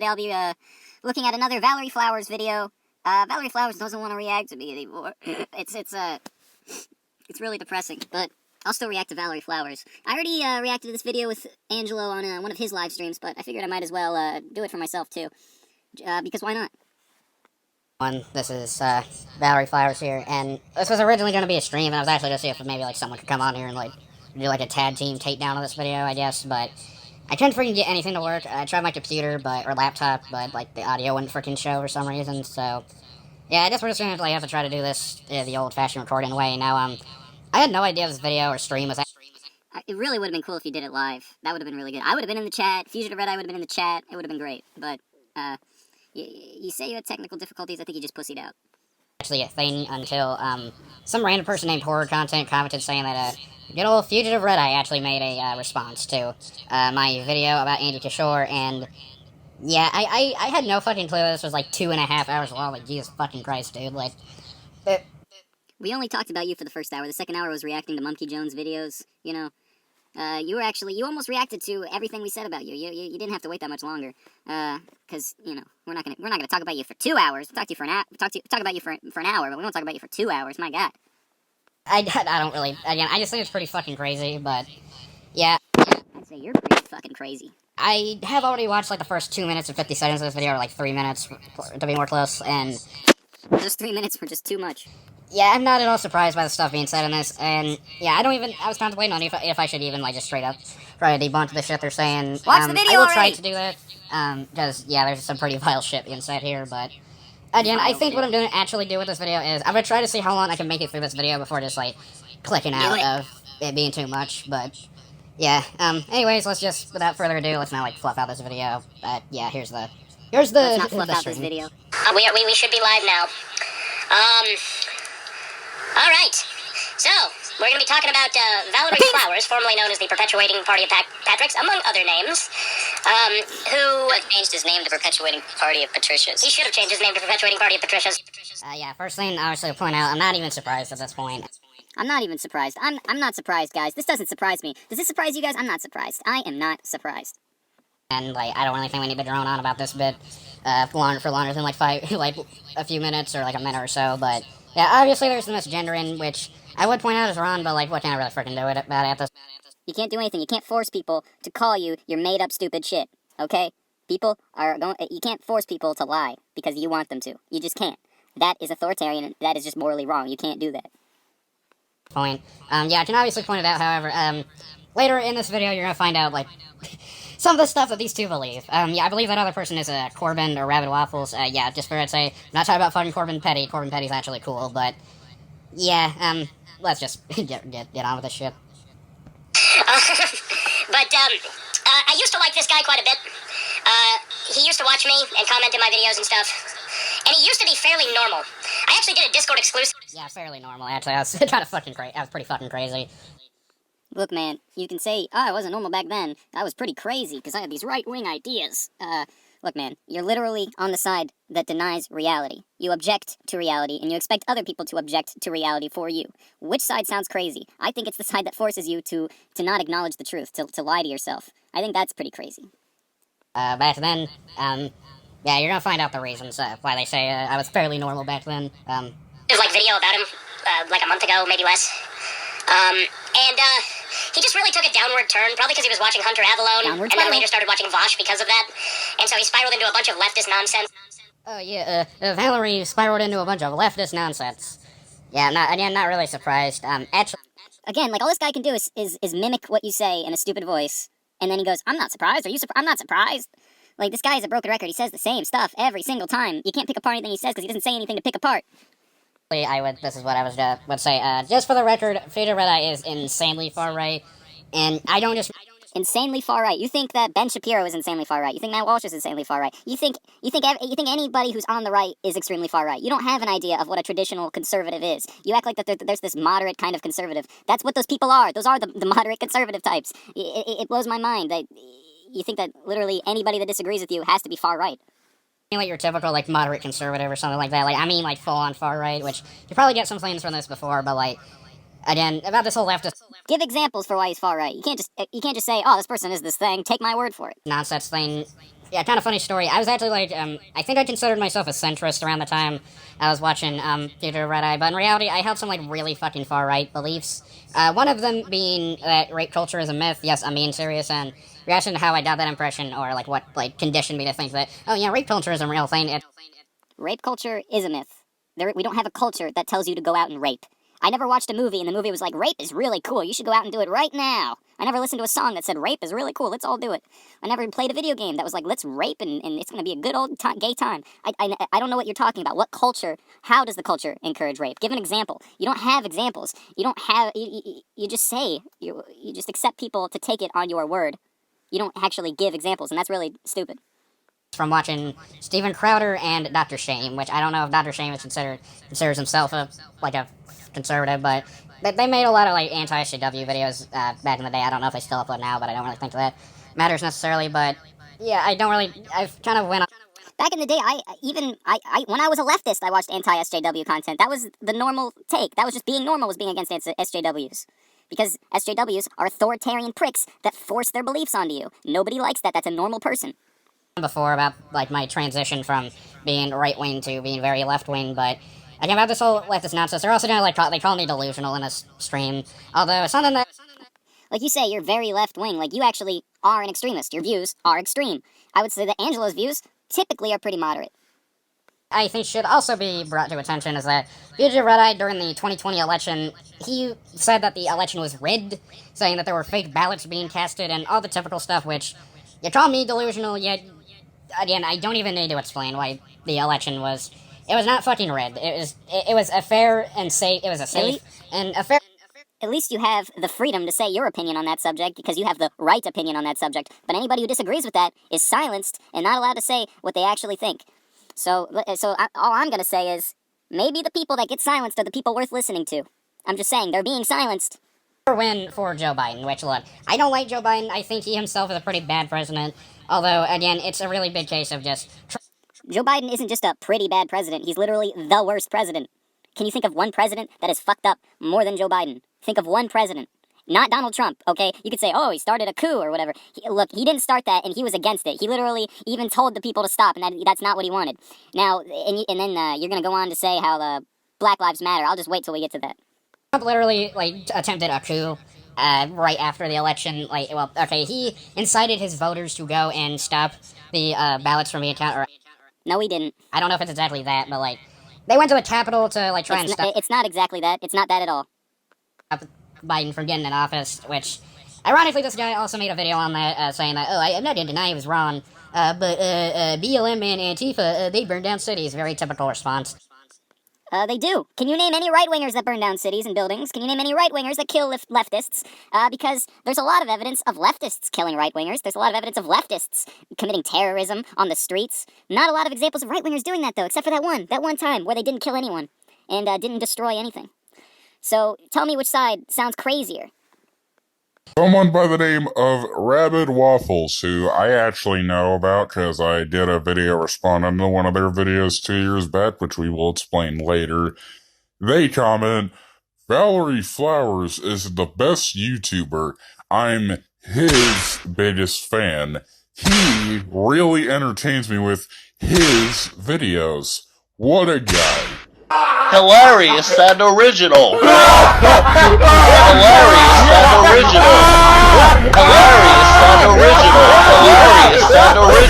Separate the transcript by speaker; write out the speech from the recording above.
Speaker 1: I'll be looking at another Valerie Flowers video. Valerie Flowers doesn't want to react to me anymore. It's really depressing, but I'll still react to Valerie Flowers. I already reacted to this video with Angelo on one of his live streams, but I figured I might as well do it for myself too, because why not?
Speaker 2: This is Valerie Flowers here, and this was originally going to be a stream, and I was actually going to see if maybe like someone could come on here and like do like a tag team takedown of this video, I guess, but I couldn't freaking get anything to work. I tried my computer, or laptop, but like the audio wouldn't freaking show for some reason. So yeah, I guess we're just gonna have to try to do this the old-fashioned recording way. Now, I had no idea this video or stream was.
Speaker 1: It really would have been cool if you did it live. That would have been really good. I would have been in the chat. Fugitive Red Eye would have been in the chat. It would have been great. But you say you had technical difficulties. I think you just pussied out.
Speaker 2: Actually a thing until some random person named Horror Content commented saying that good old Fugitive Red Eye actually made a response to my video about Andy Kishore, and yeah, I had no fucking clue this was like 2.5 hours long. Like, Jesus fucking Christ, dude. Like,
Speaker 1: we only talked about you for the first hour. The second hour was reacting to Monkey Jones videos. You know, you almost reacted to everything we said about you. You didn't have to wait that much longer. Because you know we're not gonna talk about you for 2 hours. We'll talk to you for an hour. Talk about you for an hour, but we won't talk about you for 2 hours. My God.
Speaker 2: I don't really. Again, I just think it's pretty fucking crazy. But yeah,
Speaker 1: I'd say you're pretty fucking crazy.
Speaker 2: I have already watched like the first 2 minutes and 50 seconds of this video, or like 3 minutes to be more close, and
Speaker 1: those 3 minutes were just too much.
Speaker 2: Yeah, I'm not at all surprised by the stuff being said in this, and yeah, I was contemplating on if I should even like just straight up try to debunk the shit they're saying.
Speaker 1: Watch the video
Speaker 2: I will
Speaker 1: already.
Speaker 2: try to do that, because yeah, there's some pretty vile shit being said here, but again, I think what I'm going to actually do with this video is I'm going to try to see how long I can make it through this video before just like clicking out of it being too much, but yeah, anyways, let's just, without further ado, let's not like fluff out this video. Yeah, here's the
Speaker 1: let's not fluff out this video.
Speaker 3: We should be live now. All right. So, we're going to be talking about Valerie Flowers, formerly known as the Perpetuating Party of Patricks, among other names, who changed his name to Perpetuating Party of Patricias. He should have changed his name to Perpetuating Party of Patricias.
Speaker 2: Yeah, first thing, obviously, to point out, I'm not even surprised at this point.
Speaker 1: I'm not even surprised. I'm not surprised, guys. This doesn't surprise me. Does this surprise you guys? I'm not surprised. I am not surprised.
Speaker 2: And, like, I don't really think we need to drone on about this bit for longer than, like, a few minutes or, like, a minute or so, but yeah, obviously there's the misgendering, which I would point out is wrong, but, like, what can I really freaking do about this?
Speaker 1: You can't do anything. You can't force people to call you your made-up stupid shit, okay? You can't force people to lie because you want them to. You just can't. That is authoritarian, and that is just morally wrong. You can't do that.
Speaker 2: Point. Yeah, I can obviously point it out, however, later in this video you're gonna find out, like, some of the stuff that these two believe. Yeah, I believe that other person is Corbin or Rabbit Waffles. Yeah, just for I'd say, I'm not talking about fucking Corbin Petty. Corbin Petty's actually cool, but yeah, let's just get on with this shit.
Speaker 3: But I used to like this guy quite a bit. He used to watch me and comment in my videos and stuff. And he used to be fairly normal. I actually did a Discord exclusive.
Speaker 2: Yeah, fairly normal, actually. I was kind of fucking crazy. I was pretty fucking crazy.
Speaker 1: Look, man, you can say, I wasn't normal back then. I was pretty crazy, because I had these right-wing ideas. Look, man, you're literally on the side that denies reality. You object to reality, and you expect other people to object to reality for you. Which side sounds crazy? I think it's the side that forces you to not acknowledge the truth, to lie to yourself. I think that's pretty crazy.
Speaker 2: Back then, yeah, you're gonna find out the reasons why they say I was fairly normal back then.
Speaker 3: There's like video about him, like a month ago, maybe less. He just really took a downward turn, probably because he was watching Hunter Avalone, and then later started watching Vosh because of that. And so he spiraled into a bunch of leftist nonsense.
Speaker 2: Oh yeah, Valerie spiraled into a bunch of leftist nonsense. Yeah, not really surprised. Actually,
Speaker 1: again, like, all this guy can do is mimic what you say in a stupid voice, and then he goes, I'm not surprised, I'm not surprised. Like, this guy is a broken record. He says the same stuff every single time. You can't pick apart anything he says because he doesn't say anything to pick apart.
Speaker 2: this is what I would say, just for the record, Fugitive Red Eye is insanely far right, and I don't just...
Speaker 1: Insanely far right. You think that Ben Shapiro is insanely far right. You think Matt Walsh is insanely far right. You think anybody who's on the right is extremely far right. You don't have an idea of what a traditional conservative is. You act like that there's this moderate kind of conservative. That's what those people are. Those are the moderate conservative types. It blows my mind that you think that literally anybody that disagrees with you has to be far right.
Speaker 2: Like your typical, like, moderate conservative or something like that. Like, I mean, like, full-on far right, which you probably get some things from this before, but, like, again, about this whole leftist...
Speaker 1: Give examples for why he's far right. You can't just say, oh, this person is this thing. Take my word for it.
Speaker 2: Nonsense thing Yeah, kind of funny story. I was actually like, I think I considered myself a centrist around the time I was watching Theater Red Eye, but in reality, I held some like really fucking far right beliefs. One of them being that rape culture is a myth. Yes, I'm being serious, and reaction to how I got that impression, or like what like conditioned me to think that, oh yeah, rape culture is a real thing.
Speaker 1: Rape culture is a myth. We don't have a culture that tells you to go out and rape. I never watched a movie and the movie was like, rape is really cool, you should go out and do it right now. I never listened to a song that said, rape is really cool, let's all do it. I never played a video game that was like, let's rape and it's going to be a good old gay time. I don't know what you're talking about. What culture, how does the culture encourage rape? Give an example. You don't have examples. You don't have, you just say, you just accept people to take it on your word. You don't actually give examples, and that's really stupid.
Speaker 2: From watching Steven Crowder and Dr. Shame, which I don't know if Dr. Shame considers himself a conservative, but they made a lot of like anti-SJW videos back in the day. I don't know if they still upload now, but I don't really think that matters necessarily. But yeah, I've kind of went on.
Speaker 1: Back in the day, when I was a leftist, I watched anti-SJW content. That was the normal take. That was just being normal, was being against SJWs. Because SJWs are authoritarian pricks that force their beliefs onto you. Nobody likes that. That's a normal person.
Speaker 2: Before about like my transition from being right wing to being very left wing, but again about this whole leftist nonsense. They're also gonna they call me delusional in this stream. Although it's something that,
Speaker 1: like you say, you're very left wing. Like you actually are an extremist. Your views are extreme. I would say that Angelo's views typically are pretty moderate.
Speaker 2: I think should also be brought to attention is that Fugitive Red Eye during the 2020 election, he said that the election was rigged, saying that there were fake ballots being casted and all the typical stuff. Which you call me delusional, yet again, I don't even need to explain why the election was. It was not fucking rigged. It was a fair and safe. It was a safe and a fair.
Speaker 1: At least you have the freedom to say your opinion on that subject because you have the right opinion on that subject. But anybody who disagrees with that is silenced and not allowed to say what they actually think. So all I'm gonna say is maybe the people that get silenced are the people worth listening to. I'm just saying they're being silenced.
Speaker 2: Win for Joe Biden, which look, I don't like Joe Biden. I think he himself is a pretty bad president. Although, again, it's a really big case of just...
Speaker 1: Joe Biden isn't just a pretty bad president. He's literally the worst president. Can you think of one president that has fucked up more than Joe Biden? Think of one president. Not Donald Trump, okay? You could say, oh, he started a coup or whatever. Look, he didn't start that, and he was against it. He literally even told the people to stop, and that's not what he wanted. Now, and then you're going to go on to say how the Black Lives Matter. I'll just wait till we get to that.
Speaker 2: Trump literally, attempted a coup. Right after the election, he incited his voters to go and stop the ballots from being counted.
Speaker 1: No, he didn't.
Speaker 2: I don't know if it's exactly that, but they went to the Capitol to try and stop.
Speaker 1: It's not exactly that. It's not that at all.
Speaker 2: Biden from getting in office, which, ironically, this guy also made a video on that saying that, I'm not gonna deny he was wrong, but BLM and Antifa, they burned down cities. Very typical response.
Speaker 1: They do. Can you name any right-wingers that burn down cities and buildings? Can you name any right-wingers that kill leftists? Because there's a lot of evidence of leftists killing right-wingers. There's a lot of evidence of leftists committing terrorism on the streets. Not a lot of examples of right-wingers doing that, though, except for that one time where they didn't kill anyone and didn't destroy anything. So tell me which side sounds crazier.
Speaker 4: Someone by the name of Rabid Waffles, who I actually know about because I did a video responding to one of their videos 2 years back, which we will explain later. They comment, Valerie Flowers is the best YouTuber. I'm his biggest fan. He really entertains me with his videos. What a guy.
Speaker 5: Hilarious and original. Hilarious and original. Hilarious and original. Hilarious and original.